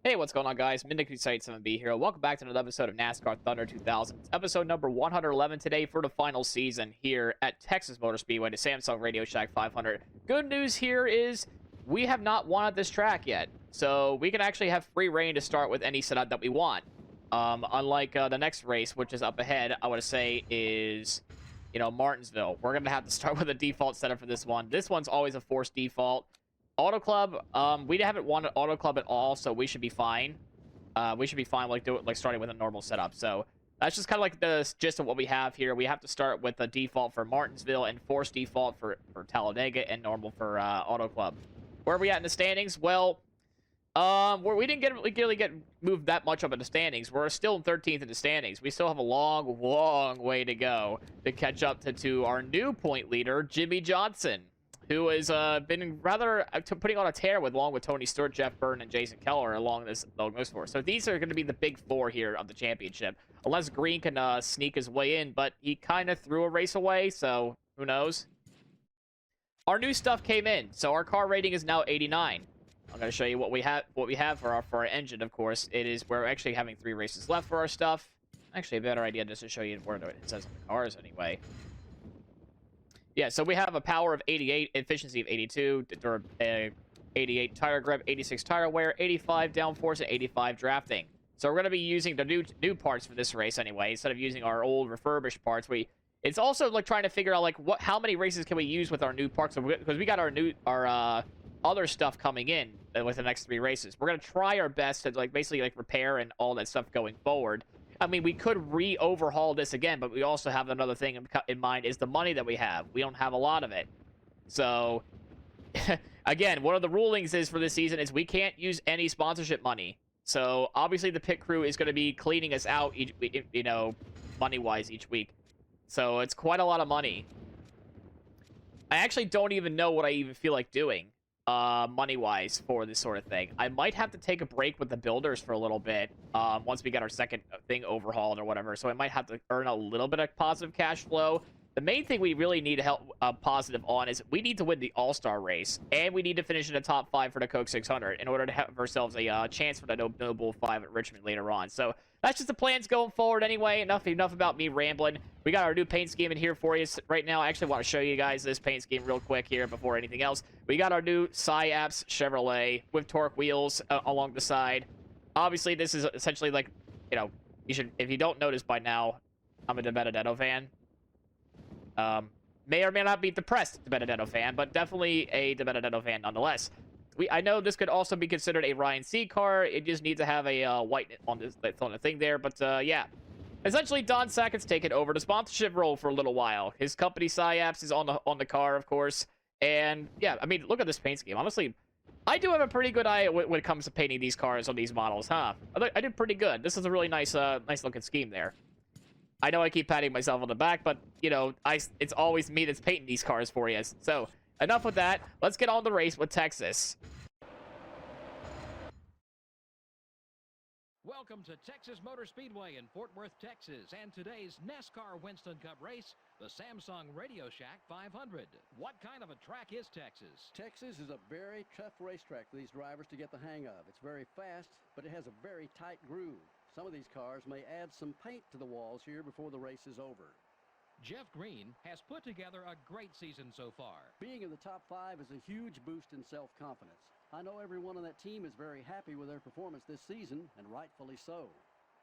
Hey, what's going on, guys? Midnight 7B here. Welcome back to another episode of NASCAR Thunder 2000. It's episode number 111 today for the final season here at Texas Motor Speedway, the Samsung Radio Shack 500. Good news here is we have not won at this track yet, so we can actually have free reign to start with any setup that we want. Unlike the next race, which is up ahead, I would say is, Martinsville. We're going to have to start with a default setup for this one. This one's always a forced default. Auto Club, we haven't won an Auto Club at all, so we should be fine. We should be fine, starting with a normal setup. So that's just kind of like the gist of what we have here. We have to start with a default for Martinsville and forced default for Talladega and normal for Auto Club. Where are we at in the standings? Well, we didn't really get moved that much up in the standings. We're still in 13th in the standings. We still have a long, long way to go to catch up to our new point leader, Jimmy Johnson, who has been rather putting on a tear along with Tony Stewart, Jeff Burton, and Jason Keller along this four. So these are going to be the big four here of the championship, unless Green can sneak his way in. But he kind of threw a race away, so who knows? Our new stuff came in, so our car rating is now 89. I'm going to show you what we have for our engine. Of course, we're actually having 3 races left for our stuff. Actually, a better idea just to show you where it says on the cars anyway. Yeah, so we have a power of 88, efficiency of 82, 88 tire grip, 86 tire wear, 85 downforce, and 85 drafting. So we're going to be using the new parts for this race anyway, instead of using our old refurbished parts. It's also like trying to figure out like how many races can we use with our new parts, because we got our other stuff coming in with the next 3 races. We're going to try our best to basically repair and all that stuff going forward. I mean, we could re-overhaul this again, but we also have another thing in mind, is the money that we have. We don't have a lot of it. So, again, one of the rulings is for this season is we can't use any sponsorship money. So, obviously, the pit crew is going to be cleaning us out, money-wise each week. So, it's quite a lot of money. I actually don't even know what I even feel like doing, money-wise, for this sort of thing. I might have to take a break with the builders for a little bit, once we get our second thing overhauled or whatever. So I might have to earn a little bit of positive cash flow. The main thing we really need to help positive on is we need to win the All-Star race, and we need to finish in the top 5 for the Coke 600 in order to have ourselves a chance for the Noble 5 at Richmond later on. So that's just the plans going forward anyway. Enough about me rambling. We got our new paint scheme in here for you right now. I actually want to show you guys this paint scheme real quick here before anything else. We got our new Psyaps Chevrolet with torque wheels along the side. Obviously, this is essentially like, if you don't notice by now, I'm a De Benedetto fan. May or may not be depressed De Benedetto fan, but definitely a De Benedetto fan nonetheless. I know this could also be considered a Ryan C car. It just needs to have a white on the thing there, but yeah. Essentially, Don Sackett's taken over the sponsorship role for a little while. His company Psyaps is on the car, of course, and yeah, I mean, look at this paint scheme. Honestly, I do have a pretty good eye when it comes to painting these cars on these models, huh? I did pretty good. This is a really nice looking scheme there. I know I keep patting myself on the back, but, it's always me that's painting these cars for you. So, enough with that. Let's get on the race with Texas. Welcome to Texas Motor Speedway in Fort Worth, Texas, and today's NASCAR Winston Cup race, the Samsung Radio Shack 500. What kind of a track is Texas? Texas is a very tough racetrack for these drivers to get the hang of. It's very fast, but it has a very tight groove. Some of these cars may add some paint to the walls here before the race is over. Jeff Green has put together a great season so far. Being in the top 5 is a huge boost in self-confidence. I know everyone on that team is very happy with their performance this season, and rightfully so.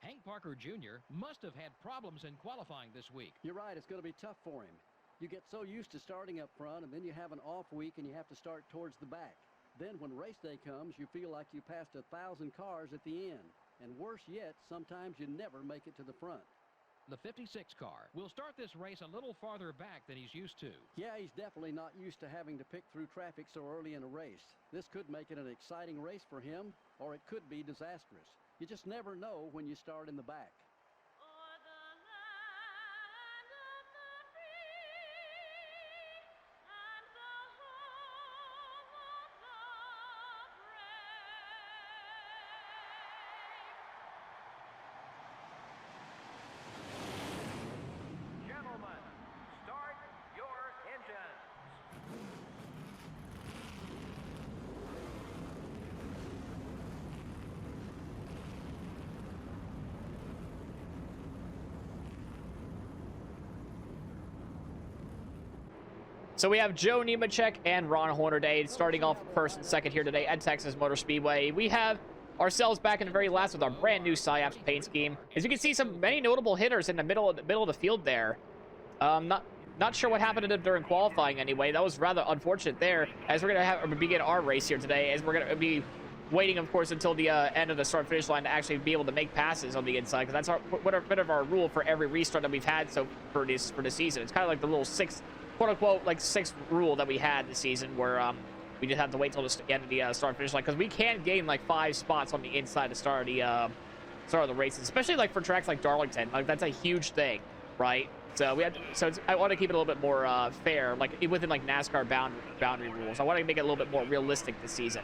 Hank Parker Jr. must have had problems in qualifying this week. You're right, it's going to be tough for him. You get so used to starting up front, and then you have an off week and you have to start towards the back. Then when race day comes, you feel like you passed 1,000 cars at the end. And worse yet, sometimes you never make it to the front. The 56 car will start this race a little farther back than he's used to. Yeah, he's definitely not used to having to pick through traffic so early in a race. This could make it an exciting race for him, or it could be disastrous. You just never know when you start in the back. So we have Joe Nemechek and Ron Hornaday starting off first and second here today at Texas Motor Speedway. We have ourselves back in the very last with our brand new SciAps paint scheme. As you can see, many notable hitters in the middle of the field there. Not sure what happened to them during qualifying anyway. That was rather unfortunate there, as we're going to begin our race here today, as we're going to be waiting, of course, until the end of the start-finish line to actually be able to make passes on the inside, because that's a bit of our rule for every restart that we've had for this season. It's kind of like the little quote-unquote, like sixth rule that we had this season, where we just have to wait till the end of the start-finish line, because we can gain like 5 spots on the inside to start of the races, especially like for tracks like Darlington. Like, that's a huge thing, right? So I want to keep it a little bit more fair, like within like NASCAR boundary rules. I want to make it a little bit more realistic this season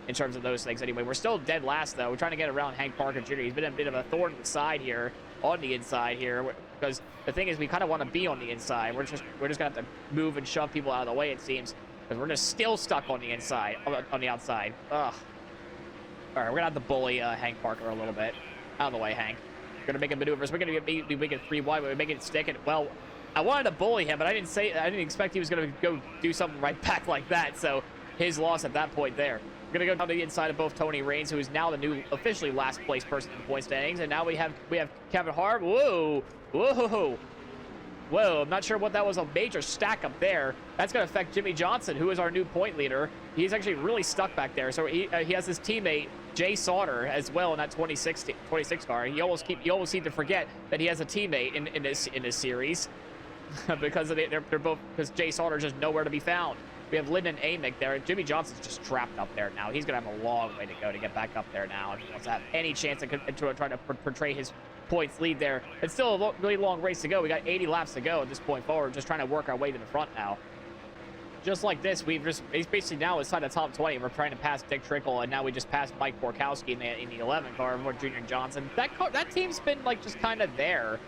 in terms of those things. Anyway, we're still dead last though. We're trying to get around Hank Parker Jr. He's been a bit of a thorn in the side here on the inside here, because the thing is we kind of want to be on the inside. We're just gonna have to move and shove people out of the way, it seems, because we're just still stuck on the inside, on the outside. Ugh. All right, we're gonna have to bully Hank Parker a little bit. Out of the way, Hank. We're gonna make a maneuver. So we're gonna be making 3 wide, but we're making it stick. And well, I wanted to bully him, but I didn't expect he was gonna go do something right back like that. So his loss at that point there. We're gonna go down to the inside of both Tony Raines, who is now the new officially last place person in the point standings, and now we have Kevin Harv. Whoa, I'm not sure what that was. A major stack up there. That's gonna affect Jimmy Johnson, who is our new point leader. He's actually really stuck back there. So he has his teammate Jay Sauter as well in that 26 car. You almost seem to forget that he has a teammate in this series because they're both, because Jay Sauter is just nowhere to be found. We have Lyndon Amick there. Jimmy Johnson's just trapped up there now. He's going to have a long way to go to get back up there now if he wants to have any chance to try to portray his points lead there. It's still a really long race to go. We got 80 laps to go at this point forward, just trying to work our way to the front now. Just like this, he's basically now inside the top 20. We're trying to pass Dick Trickle, and now we just passed Mike Borkowski in the 11 car for Junior Johnson. That team's been like just kind of there.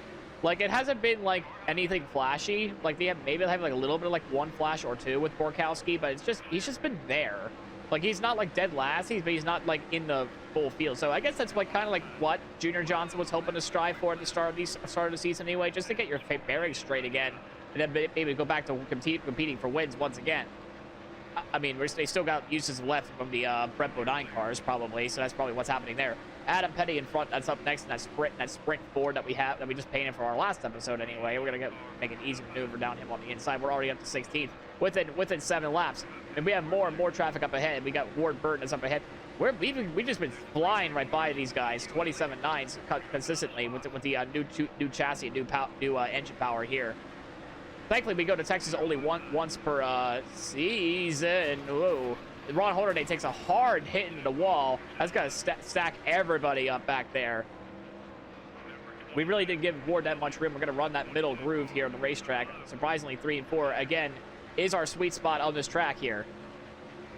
Like, it hasn't been like anything flashy. Like, maybe they have like a little bit of like 1 flash or 2 with Borkowski, but he's just been there. Like, he's not like dead last, but he's not like in the full field. So I guess that's like kind of like what Junior Johnson was hoping to strive for at the start of the season anyway, just to get your bearings straight again, and then maybe go back to competing for wins once again. I mean, they still got uses left from the Brett Bodine cars probably, so that's probably what's happening there. Adam Petty in front, that's up next in that sprint Ford that we just painted for our last episode anyway. We're gonna make an easy maneuver down him on the inside. We're already up to 16th within 7 laps, and we have more and more traffic up ahead. We got Ward Burton that's up ahead. We've just been flying right by these guys, 27.9s consistently with the new chassis and new engine power here. Thankfully, we go to Texas only once per season. Whoa. Ron Hornaday takes a hard hit into the wall. That's going to stack everybody up back there. We really didn't give Ward that much room. We're going to run that middle groove here on the racetrack. Surprisingly, 3 and 4, again, is our sweet spot on this track here.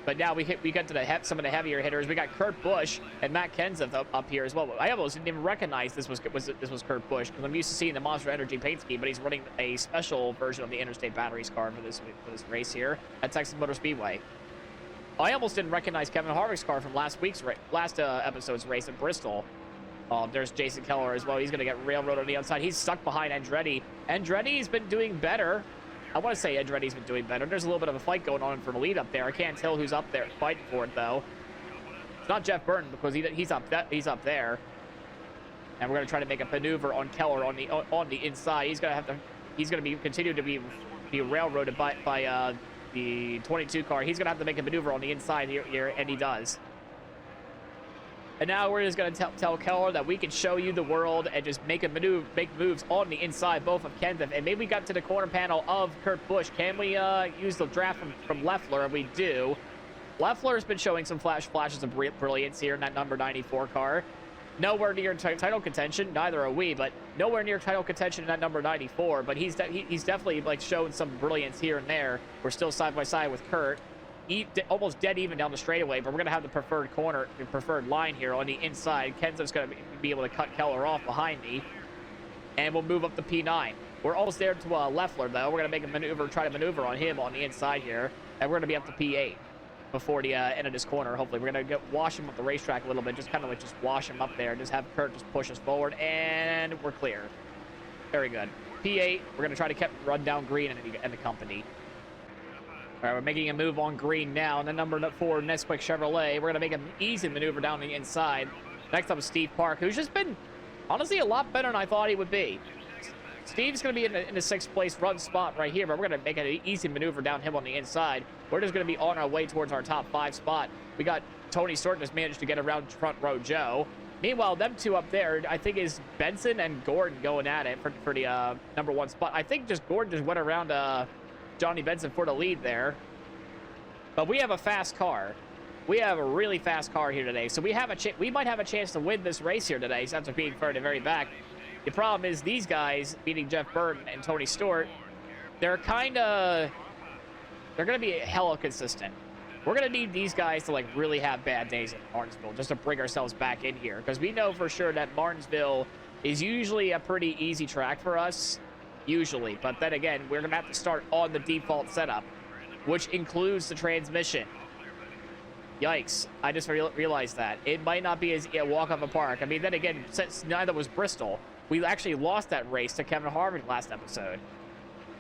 But now we get to some of the heavier hitters. We got Kurt Busch and Matt Kenseth up here as well. I almost didn't even recognize this was Kurt Busch, because I'm used to seeing the Monster Energy paint scheme, but he's running a special version of the Interstate Batteries car for this race here at Texas Motor Speedway. I almost didn't recognize Kevin Harvick's car from last episode's race in Bristol. There's Jason Keller as well. He's going to get railroaded on the outside. He's stuck behind Andretti. Andretti's been doing better. I want to say Andretti's been doing better. There's a little bit of a fight going on for the lead up there. I can't tell who's up there fighting for it, though. It's not Jeff Burton, because he's up there. And we're going to try to make a maneuver on Keller on the inside. He's going to continue to be railroaded by the 22 car. He's going to have to make a maneuver on the inside here, and he does. And now we're just going to tell Keller that we can show you the world and just make moves on the inside, both of Kenseth. And maybe we got to the corner panel of Kurt Busch. Can we use the draft from Leffler? We do. Leffler's been showing some flashes of brilliance here in that number 94 car. Nowhere near title contention, neither are we, but nowhere near title contention in that number 94. But he's definitely like showing some brilliance here and there. We're still side by side with Kurt, almost dead even down the straightaway. But we're gonna have the preferred line here on the inside. Kenseth's gonna be able to cut Keller off behind me, and we'll move up to P9. We're almost there to Leffler though. We're gonna make a maneuver, try to maneuver on him on the inside here, and we're gonna be up to P8. Before the end of this corner, hopefully. We're going to wash him up the racetrack a little bit, just kind of like just wash him up there, just have Kurt just push us forward, and we're clear. Very good. P8, we're going to try to run down Green and the company. All right, we're making a move on green now. And then number 4, Nesquik Chevrolet. We're going to make an easy maneuver down the inside. Next up is Steve Park, who's just been, honestly, a lot better than I thought he would be. Steve's going to be in the 6th place run spot right here, but we're going to make an easy maneuver down him on the inside. We're just going to be on our way towards our top 5 spot. We got Tony Stewart just managed to get around front row Joe. Meanwhile, them two up there, I think, is Benson and Gordon going at it for the number 1 spot. I think just Gordon just went around Johnny Benson for the lead there. But we have a fast car. We have a really fast car here today, so we might have a chance to win this race here today, after being far to the very back. The problem is these guys, beating Jeff Burton and Tony Stewart, they're going to be hella consistent. We're going to need these guys to like really have bad days in Martinsville just to bring ourselves back in here, because we know for sure that Martinsville is usually a pretty easy track for us, usually. But then again, we're going to have to start on the default setup, which includes the transmission. Yikes, I just realized that. It might not be as a walk up a park. I mean, then again, since neither was Bristol, we actually lost that race to Kevin Harvick last episode.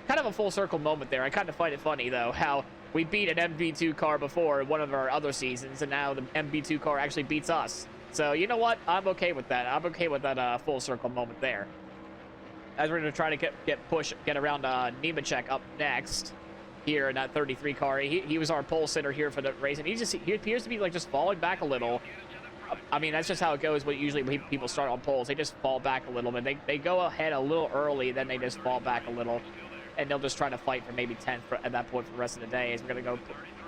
Kind of a full circle moment there. I kind of find it funny, though, how we beat an MV2 car before in one of our other seasons, and now the MV2 car actually beats us. So, you know what? I'm okay with that. I'm okay with that full circle moment there. As we're going to try to get around Nemechek up next here in that 33 car. He was our pole sitter here for the race, and he appears to be like just falling back a little. I mean, that's just how it goes. But usually when people start on poles, they just fall back a little bit. They go ahead a little early, then they just fall back a little, and they'll just try to fight for maybe 10th at that point for the rest of the day. As we're going to go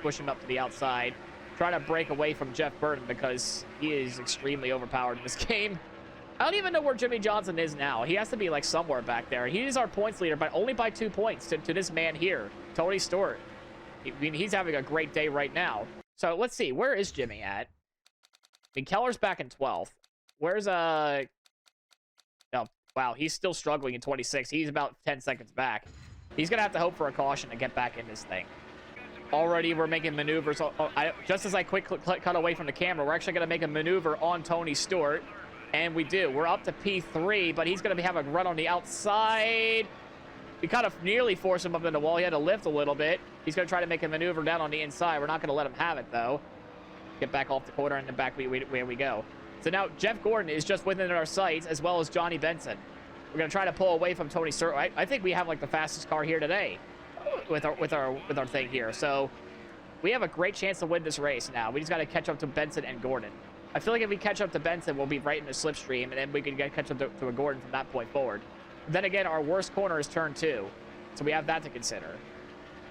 push him up to the outside, try to break away from Jeff Burton because he is extremely overpowered in this game. I don't even know where Jimmy Johnson is now. He has to be like somewhere back there. He is our points leader, but only by 2 points to this man here, Tony Stewart. I mean, he's having a great day right now. So let's see, where is Jimmy at? I mean, Keller's back in 12th. Where's oh wow, he's still struggling in 26. He's about 10 seconds back. He's gonna have to hope for a caution to get back in this thing. Already we're making maneuvers. Just as I cut away from the camera, we're actually gonna make a maneuver on Tony Stewart. And we do. We're up to P3, but he's going to have a run on the outside. We kind of nearly forced him up in the wall. He had to lift a little bit. He's going to try to make a maneuver down on the inside. We're not going to let him have it, though. Get back off the corner and then back where we go. So now Jeff Gordon is just within our sights, as well as Johnny Benson. We're going to try to pull away from Tony Stewart. I think we have like the fastest car here today with our thing here. So we have a great chance to win this race now. We just got to catch up to Benson and Gordon. I feel like if we catch up to Benson, we'll be right in the slipstream, and then we can catch up to a Gordon from that point forward. Then again, our worst corner is turn 2, so we have that to consider.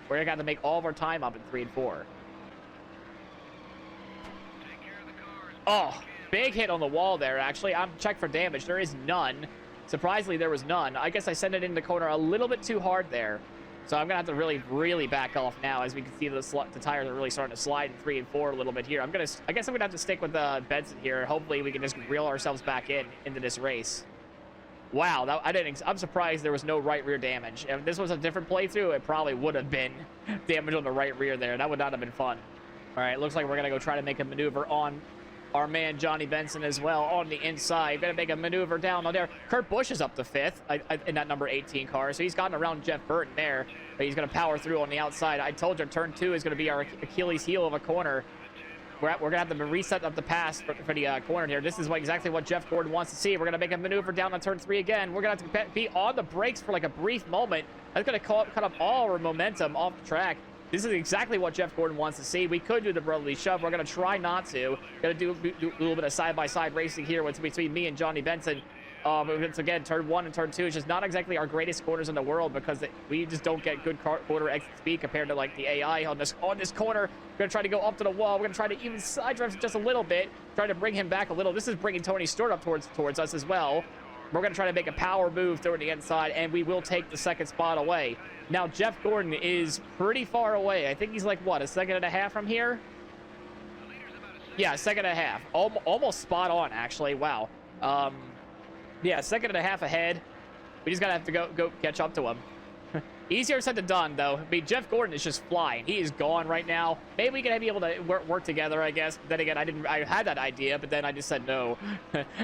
We're going to have to make all of our time up in 3 and 4. Oh, big hit on the wall there, actually. I'm checked for damage. There is none. Surprisingly, there was none. I guess I sent it in the corner a little bit too hard there. So I'm going to have to really, really back off now. As we can see, the tires are really starting to slide in 3 and 4 a little bit here. I guess I'm going to have to stick with Benson here. Hopefully, we can just reel ourselves back into this race. Wow, I'm surprised there was no right rear damage. If this was a different playthrough, it probably would have been damage on the right rear there. That would not have been fun. All right, looks like we're going to go try to make a maneuver on our man Johnny Benson as well on the inside. Gonna make a maneuver down on there. Kurt Busch is up to 5th in that number 18 car, so he's gotten around Jeff Burton there, but he's gonna power through on the outside. I told you turn 2 is gonna be our Achilles heel of a corner. We're gonna have to reset up the pass for the corner here. This is exactly what Jeff Gordon wants to see. We're gonna make a maneuver down on turn 3 again. We're gonna have to be on the brakes for like a brief moment. That's gonna cut up all our momentum off the track. This is exactly what Jeff Gordon wants to see. We could do the brotherly shove. We're going to try not to. Going to do a little bit of side-by-side racing here between me and Johnny Benson. Once again, turn 1 and turn 2 is just not exactly our greatest corners in the world because we just don't get good corner exit speed compared to like the AI on this corner. We're going to try to go up to the wall. We're going to try to even side drive just a little bit. Try to bring him back a little. This is bringing Tony Stewart up towards us as well. We're going to try to make a power move through the inside, and we will take the 2nd spot away. Now, Jeff Gordon is pretty far away. I think he's like, what, a 1.5 seconds from here? Yeah, 1.5 seconds. Almost spot on, actually. Wow. Yeah, 1.5 seconds ahead. We just got to have to go catch up to him. Easier said than done, though. I mean, Jeff Gordon is just flying. He is gone right now. Maybe we can be able to work together, I guess. Then again, I had that idea, but then I just said no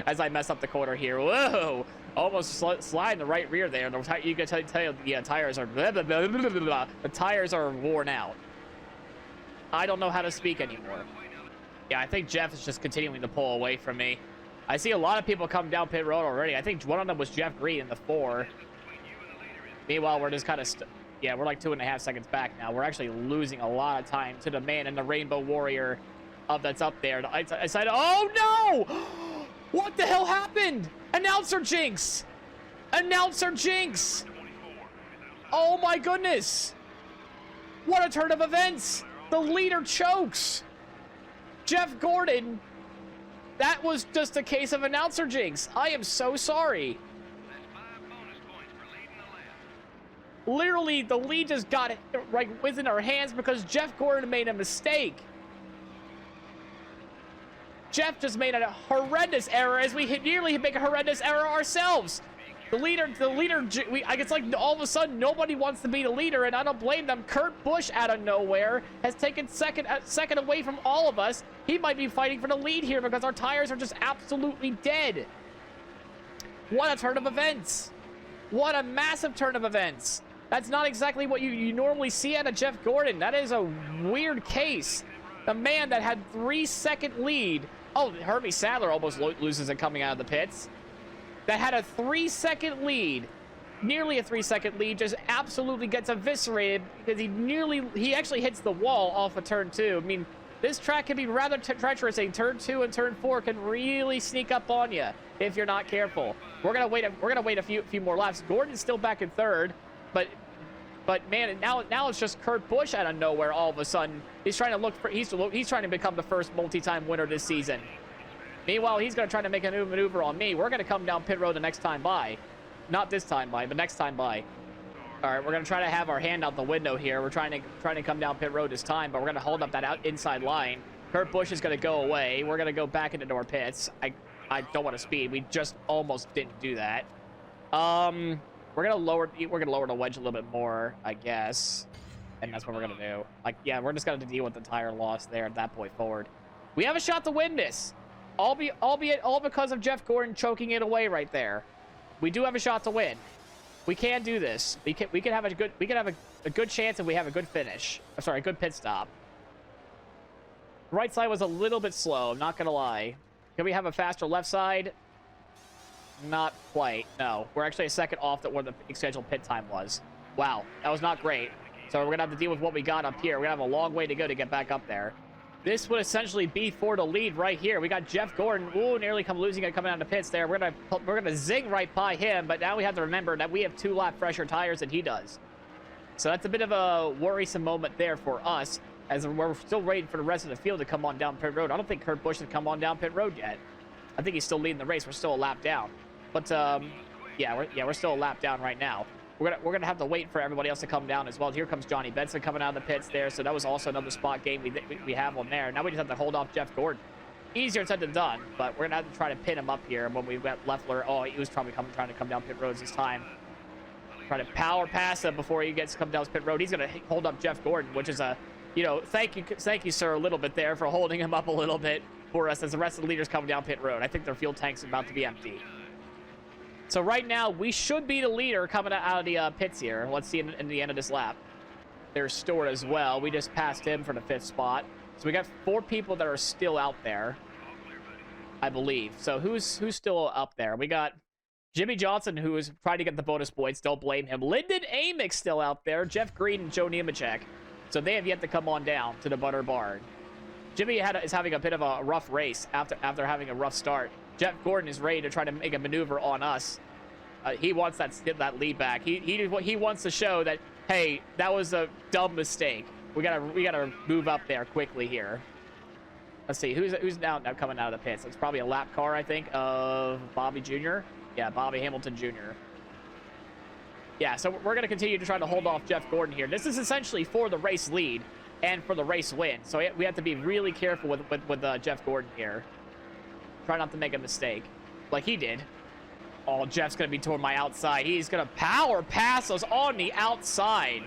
as I mess up the corner here. Whoa! Almost slide in the right rear there. You can tell the tires are the tires are worn out. I don't know how to speak anymore. Yeah, I think Jeff is just continuing to pull away from me. I see a lot of people come down pit road already. I think one of them was Jeff Green in the 4. Meanwhile, we're just kind of... yeah, we're like 2.5 seconds back now. We're actually losing a lot of time to the man in the Rainbow Warrior that's up there. I said, oh no! What the hell happened? Announcer jinx! Announcer jinx! Oh my goodness! What a turn of events! The leader chokes! Jeff Gordon, that was just a case of announcer jinx. I am so sorry. Literally, the lead just got it right within our hands because Jeff Gordon made a mistake. Jeff just made a horrendous error as we nearly make a horrendous error ourselves. The leader, it's like all of a sudden nobody wants to be the leader, and I don't blame them. Kurt Busch out of nowhere has taken second away from all of us. He might be fighting for the lead here because our tires are just absolutely dead. What a turn of events. What a massive turn of events. That's not exactly what you normally see out of Jeff Gordon. That is a weird case. The man that had 3-second lead. Oh, Herbie Sadler almost loses it coming out of the pits. That had a 3-second lead, nearly a 3-second lead, just absolutely gets eviscerated because he actually hits the wall off of turn 2. I mean, this track can be rather treacherous. Turn 2 and turn 4 can really sneak up on you if you're not careful. We're gonna wait a few more laps. Gordon's still back in 3rd, but man, now it's just Kurt Busch out of nowhere. All of a sudden, he's trying to become the first multi-time winner this season. Meanwhile, he's going to try to make a new maneuver on me. We're going to come down pit road the next time by. Not this time by, but next time by. All right, we're going to try to have our hand out the window here. We're trying to come down pit road this time, but we're going to hold up that inside line. Kurt Busch is going to go away. We're going to go back into our pits. I don't want to speed. We just almost didn't do that. We're going to lower the wedge a little bit more, I guess. And that's what we're going to do. Like, yeah, we're just going to deal with the tire loss there at that point forward. We have a shot to win this. Albeit all because of Jeff Gordon choking it away right there. We do have a shot to win. We can do this. We can have a good chance if we have a good finish. Sorry, a good pit stop. Right side was a little bit slow, I'm not gonna lie. Can we have a faster left side? Not quite, no. We're actually a second off where the scheduled pit time was. Wow, that was not great. So we're gonna have to deal with what we got up here. We're gonna have a long way to go to get back up there. This would essentially be for the lead right here. We got Jeff Gordon, ooh, nearly losing it coming out of the pits there. We're gonna zing right by him, but now we have to remember that we have 2 lap fresher tires than he does. So that's a bit of a worrisome moment there for us, as we're still waiting for the rest of the field to come on down pit road. I don't think Kurt Busch has come on down pit road yet. I think he's still leading the race. We're still a lap down, but yeah, we're still a lap down right now. We're gonna have to wait for everybody else to come down as well. Here comes Johnny Benson coming out of the pits there, so that was also another spot gain we have on there. Now we just have to hold off Jeff Gordon. Easier said than done, but we're gonna have to try to pin him up here. When we got Leffler, oh, he was probably trying to come down pit roads this time. Try to power pass him before he gets to come down pit road. He's gonna hold up Jeff Gordon, which is a, you know, thank you, sir, a little bit there for holding him up a little bit for us as the rest of the leaders come down pit road. I think their fuel tank's about to be empty. So right now, we should be the leader coming out of the pits here. Let's see in the end of this lap. There's Stewart as well. We just passed him for the 5th spot. So we got 4 people that are still out there, I believe. So who's still up there? We got Jimmy Johnson, who is trying to get the bonus points. Don't blame him. Lyndon Amick's still out there. Jeff Green and Joe Nemechek. So they have yet to come on down to the Butter Barn. Jimmy is having a bit of a rough race after having a rough start. Jeff Gordon is ready to try to make a maneuver on us. He wants that lead back. He wants to show that, hey, that was a dumb mistake. We gotta move up there quickly here. Let's see who's now coming out of the pits. It's probably a lap car, I think, of Bobby Jr. Yeah, Bobby Hamilton Jr. Yeah, so we're gonna continue to try to hold off Jeff Gordon here. This is essentially for the race lead and for the race win. So we have to be really careful with Jeff Gordon here. Try not to make a mistake like he did. Oh, Jeff's going to be toward my outside. He's going to power pass us on the outside.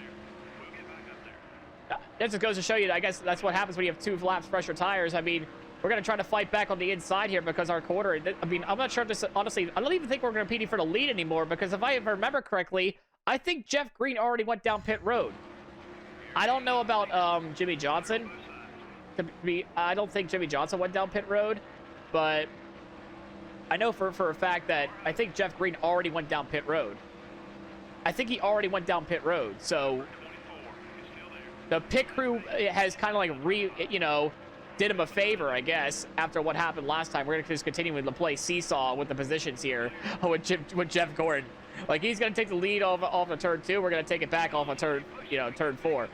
That just goes to show you, I guess that's what happens when you have 2 laps fresher tires. I mean, we're going to try to fight back on the inside here because our quarter, I mean, I'm not sure if this, honestly, I don't even think we're going to compete for the lead anymore because if I remember correctly, I think Jeff Green already went down pit road. I don't know about Jimmy Johnson, I don't think Jimmy Johnson went down pit road, but I know for a fact that I think Jeff Green already went down pit road. I think he already went down pit road, so the pit crew has kind of like did him a favor, I guess, after what happened last time. We're gonna just continue to play seesaw with the positions here with Jeff Gordon. Like, he's gonna take the lead off of turn 2. We're gonna take it back off of turn 4.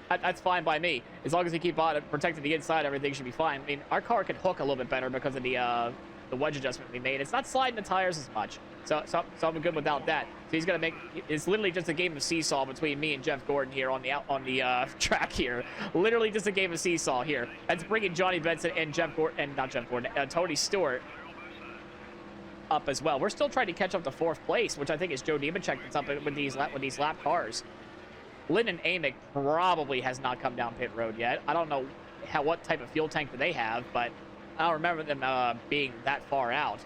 That's fine by me. As long as we keep on protecting the inside, everything should be fine. I mean, our car could hook a little bit better because of the wedge adjustment we made. It's not sliding the tires as much, so I'm good without that. So he's gonna it's literally just a game of seesaw between me and Jeff Gordon here on the track here. Literally just a game of seesaw here. That's bringing Johnny Benson and Tony Stewart up as well. We're still trying to catch up to 4th place, which I think is Joe Nemechek that's up with these lap cars. Lyndon Amick probably has not come down pit road yet. I don't know what type of fuel tank that they have, but I don't remember them being that far out.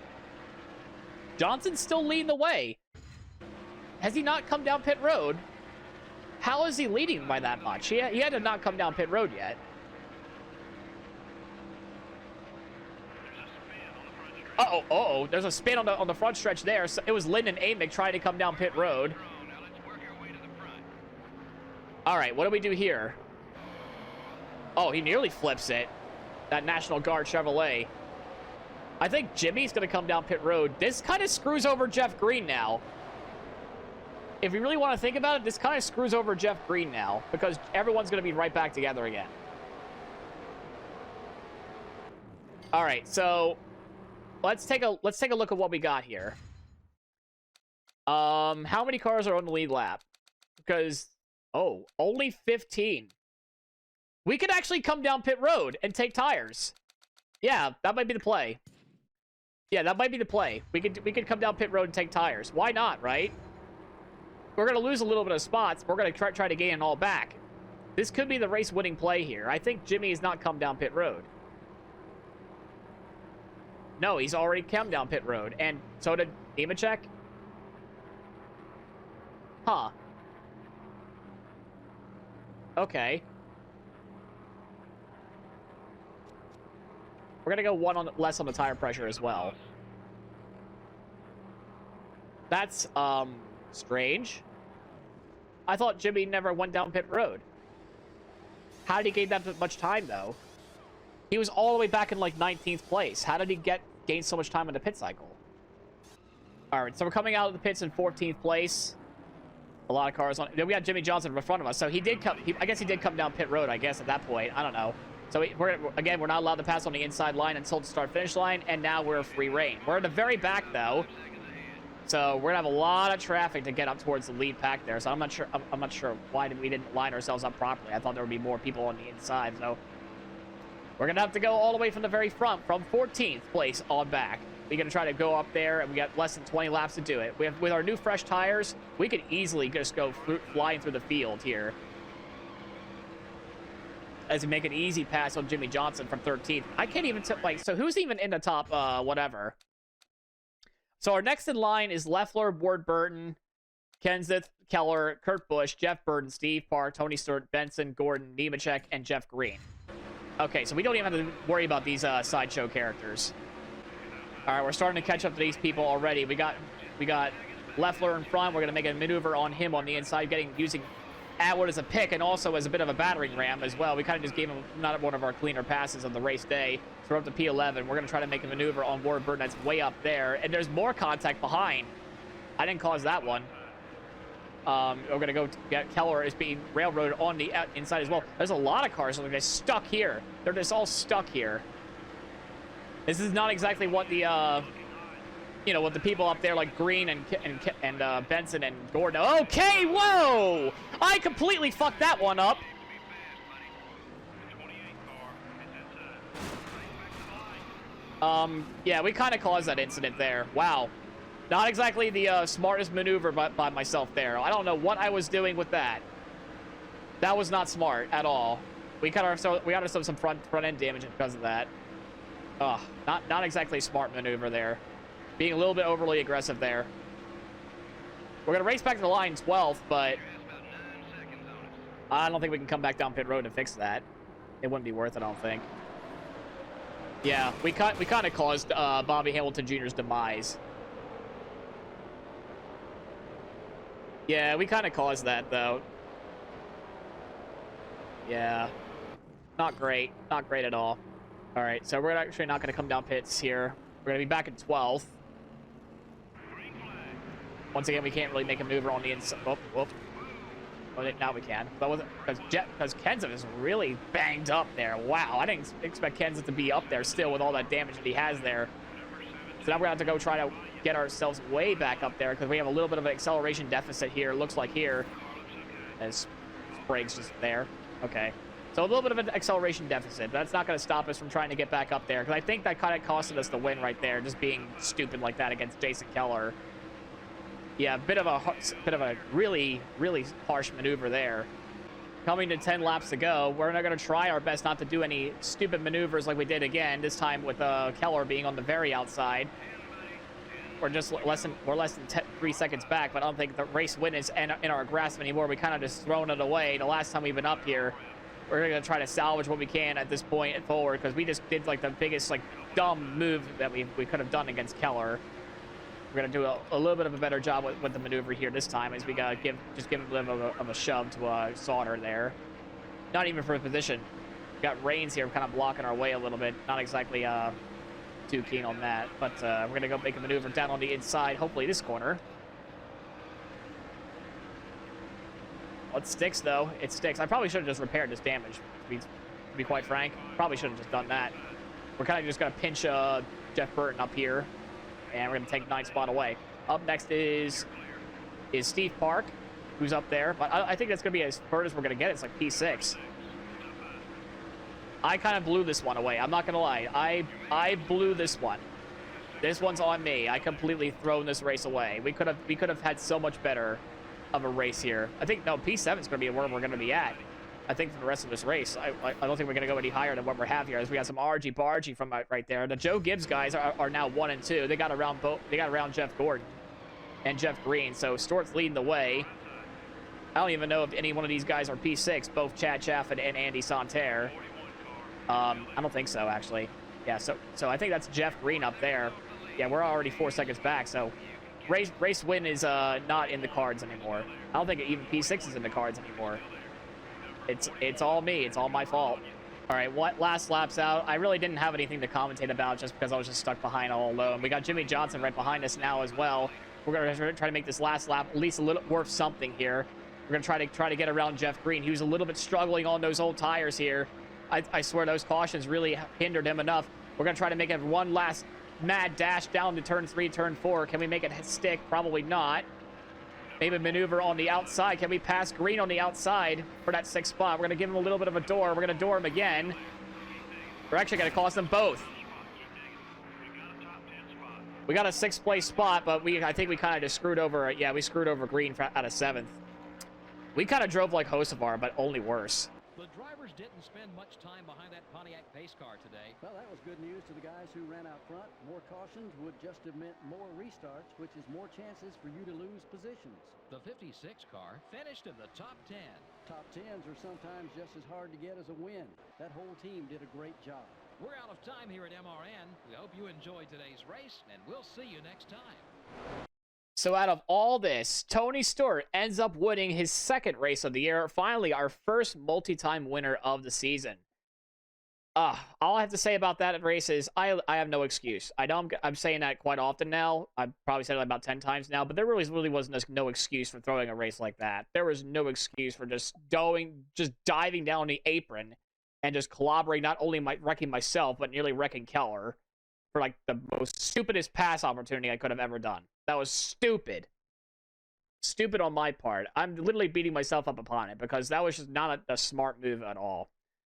Johnson's still leading the way. Has he not come down pit road? How is he leading by that much? He had to not come down pit road yet. Uh-oh, there's a spin on the front stretch there. So it was Lyndon Amick trying to come down pit road. All right, what do we do here? Oh, he nearly flips it. That National Guard Chevrolet. I think Jimmy's going to come down pit road. This kind of screws over Jeff Green now. If you really want to think about it, this kind of screws over Jeff Green now, because everyone's going to be right back together again. All right, so let's take a look at what we got here. How many cars are on the lead lap? Because only 15. We could actually come down pit road and take tires. Yeah, that might be the play. Yeah, that might be the play. We could come down pit road and take tires. Why not, right? We're going to lose a little bit of spots. But we're going to try to gain it all back. This could be the race-winning play here. I think Jimmy has not come down pit road. No, he's already come down pit road. And so did Nemechek. Huh. Okay. We're gonna go less on the tire pressure as well. That's strange. I thought Jimmy never went down pit road. How did he gain that much time though? He was all the way back in like 19th place. How did he gain so much time in the pit cycle? All right, so we're coming out of the pits in 14th place. A lot of cars on. We got Jimmy Johnson in front of us, so he did come. I guess he did come down pit road. I guess at that point, I don't know. So we're not allowed to pass on the inside line until the start-finish line, and now we're free reign. We're in the very back though, so we're gonna have a lot of traffic to get up towards the lead pack there. So I'm not sure why we didn't line ourselves up properly. I thought there would be more people on the inside. So we're gonna have to go all the way from the very front, from 14th place on back. We're gonna try to go up there, and we got less than 20 laps to do it. With our new fresh tires, we could easily just go flying through the field here, as we make an easy pass on Jimmy Johnson from 13th. I can't even so who's even in the top whatever. So our next in line is Leffler, Ward Burton, Kenseth, Keller, Kurt Busch, Jeff Burton, Steve Parr, Tony Stewart, Benson, Gordon, Nemechek, and Jeff Green. Okay, so we don't even have to worry about these sideshow characters. All right, we're starting to catch up to these people already. We got Leffler in front. We're going to make a maneuver on him on the inside, using Atwood as a pick and also as a bit of a battering ram as well. We kind of just gave him not one of our cleaner passes on the race day. So we're up to P11. We're going to try to make a maneuver on Ward Burton that's way up there. And there's more contact behind. I didn't cause that one. We're going to go get Keller is being railroaded on the inside as well. There's a lot of cars that are just stuck here. They're just all stuck here. This is not exactly what the what the people up there like Green and Benson and Gordon. Okay, whoa! I completely fucked that one up. Yeah, we kind of caused that incident there. Wow. Not exactly the smartest maneuver by myself there. I don't know what I was doing with that. That was not smart at all. We got ourselves some front end damage because of that. Not exactly a smart maneuver there. Being a little bit overly aggressive there. We're going to race back to the line 12th, but I don't think we can come back down pit road to fix that. It wouldn't be worth it, I don't think. Yeah, we kind of caused Bobby Hamilton Jr.'s demise. Yeah, we kind of caused that, though. Yeah. Not great. Not great at all. All right, so we're actually not going to come down pits here. We're going to be back in 12th. Once again, we can't really make a maneuver on the inside. Oh, oh. Well, now we can. But because Kenseth is really banged up there. Wow, I didn't expect Kenseth to be up there still with all that damage that he has there. So now we're going to have to go try to get ourselves way back up there because we have a little bit of an acceleration deficit here. Looks like here. As brakes just there. Okay. So a little bit of an acceleration deficit. But that's not going to stop us from trying to get back up there because I think that kind of costed us the win right there, just being stupid like that against Jason Keller. Yeah, bit of a really, really harsh maneuver there. Coming to 10 laps to go, we're not going to try our best not to do any stupid maneuvers like we did again, this time with Keller being on the very outside. We're just less than 3 seconds back, but I don't think the race win is in our grasp anymore. We kind of just thrown it away. The last time we've been up here, we're going to try to salvage what we can at this point forward because we just did like the biggest like dumb move that we could have done against Keller. We're going to do a little bit of a better job with the maneuver here this time as we got to just give a little bit of a shove to Sauter there. Not even for a position. We got Reigns here kind of blocking our way a little bit. Not exactly too keen on that. But we're going to go make a maneuver down on the inside, hopefully this corner. Well, it sticks, though. It sticks. I probably should have just repaired this damage, to be quite frank. Probably should have just done that. We're kind of just going to pinch Jeff Burton up here. And we're going to take 9th spot away. Up next is Steve Park, who's up there. But I think that's going to be as far as we're going to get. It's like P6. I kind of blew this one away. I'm not going to lie. I blew this one. This one's on me. I completely thrown this race away. We could have had so much better of a race here. I think, no, P7 is going to be where we're going to be at. I think for the rest of this race, I don't think we're going to go any higher than what we have here. As we got some argy-bargy from right there. The Joe Gibbs guys are now 1 and 2. They got around Jeff Gordon and Jeff Green. So Stewart's leading the way. I don't even know if any one of these guys are P6. Both Chad Chaffin and Andy Santerre. I don't think so, actually. Yeah. So I think that's Jeff Green up there. Yeah, we're already 4 seconds back. So race win is not in the cards anymore. I don't think even P6 is in the cards anymore. It's all me. It's all my fault. All right, last lap's out. I really didn't have anything to commentate about just because I was just stuck behind all alone. We got Jimmy Johnson right behind us now as well. We're going to try to make this last lap at least a little worth something here. We're going to try to get around Jeff Green. He was a little bit struggling on those old tires here. I swear those cautions really hindered him enough. We're going to try to make it one last mad dash down to turn 3, turn 4. Can we make it stick? Probably not. Maybe maneuver on the outside. Can we pass Green on the outside for that 6th spot? We're going to give him a little bit of a door. We're going to door him again. We're actually going to cost them both. We got a 6th place spot, but I think we kind of just screwed over. Yeah, we screwed over Green out of 7th. We kind of drove like Hocevar, but only worse. The drivers didn't spend much time behind that Pontiac pace car today. Well, that was good news to the guys who ran out front. More cautions would just have meant more restarts, which is more chances for you to lose positions. The 56 car finished in the top 10. Top 10s are sometimes just as hard to get as a win. That whole team did a great job. We're out of time here at MRN. We hope you enjoyed today's race, and we'll see you next time. So out of all this, Tony Stewart ends up winning his 2nd race of the year. Finally, our first multi-time winner of the season. All I have to say about that race is I have no excuse. I know I'm saying that quite often now. I've probably said it about 10 times now, but there really wasn't no excuse for throwing a race like that. There was no excuse for just diving down the apron and just collaborating, not only wrecking myself, but nearly wrecking Keller for like the most stupidest pass opportunity I could have ever done. That was stupid. Stupid on my part. I'm literally beating myself up upon it because that was just not a smart move at all.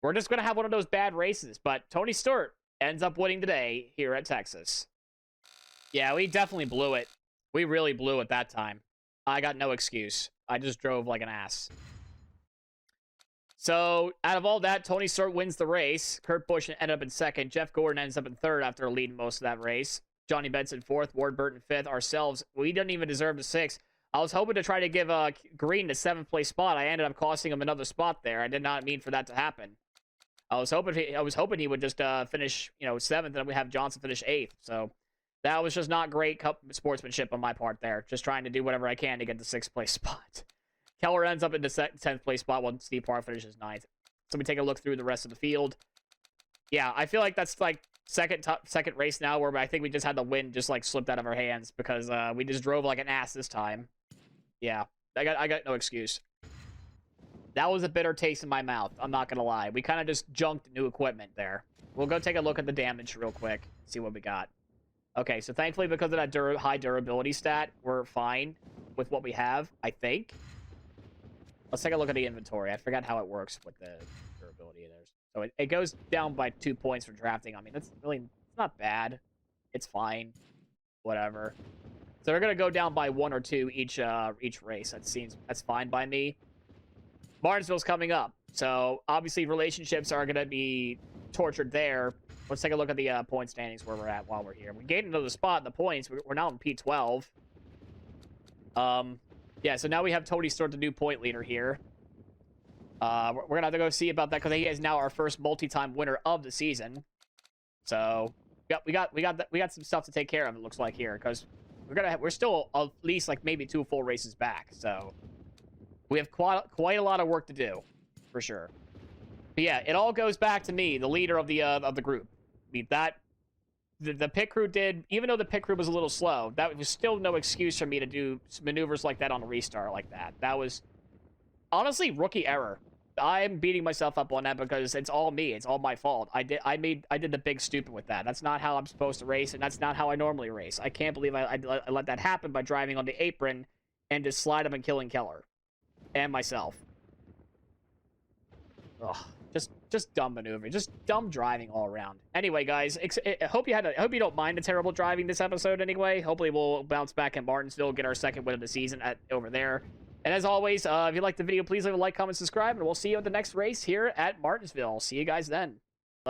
We're just going to have one of those bad races, but Tony Stewart ends up winning today here at Texas. Yeah, we definitely blew it. We really blew it that time. I got no excuse. I just drove like an ass. So, out of all that, Tony Stewart wins the race. Kurt Busch ended up in 2nd. Jeff Gordon ends up in 3rd after leading most of that race. Johnny Benson 4th. Ward Burton 5th. Ourselves, we didn't even deserve the 6th. I was hoping to try to give Green the 7th place spot. I ended up costing him another spot there. I did not mean for that to happen. I was hoping he would just finish, you know, 7th, and then we have Johnson finish 8th. So that was just not great sportsmanship on my part there. Just trying to do whatever I can to get the 6th place spot. Keller ends up in the 10th place spot while Steve Park finishes 9th. So we take a look through the rest of the field. Yeah, I feel like that's like second race now where I think we just had the win just like slipped out of our hands because we just drove like an ass this time. Yeah, I got no excuse. That was a bitter taste in my mouth. I'm not gonna lie. We kind of just junked new equipment there. We'll go take a look at the damage real quick. See what we got. Okay, so thankfully because of that high durability stat, we're fine with what we have, I think. Let's take a look at the inventory. I forgot how it works with the durability there. So it goes down by 2 points for drafting. I mean, it's not bad. It's fine. Whatever. So they're gonna go down by 1 or 2 each race. That's fine by me. Martinsville's coming up, so obviously relationships are gonna be tortured there. Let's take a look at the point standings where we're at while we're here. We gained another spot in the points. We're now in P12. Yeah, so now we have Tony Stewart, the new point leader here. We're gonna have to go see about that because he is now our first multi-time winner of the season. So we got some stuff to take care of. It looks like here because we're still at least like maybe 2 full races back. So we have quite a lot of work to do, for sure. But yeah, it all goes back to me, the leader of the group. I mean the pit crew did, even though the pit crew was a little slow, that was still no excuse for me to do maneuvers like that on a restart like that. That was honestly rookie error. I'm beating myself up on that because it's all me. It's all my fault. I did the big stupid with that. That's not how I'm supposed to race, and that's not how I normally race. I can't believe I let that happen by driving on the apron and just slide up and killing Keller and myself. Ugh, just dumb maneuvering, just dumb driving all around. Anyway, guys, I hope you don't mind the terrible driving this episode. Anyway, hopefully we'll bounce back in Martinsville, get our 2nd win of the season over there. And as always, if you liked the video, please leave a like, comment, subscribe, and we'll see you at the next race here at Martinsville. See you guys then.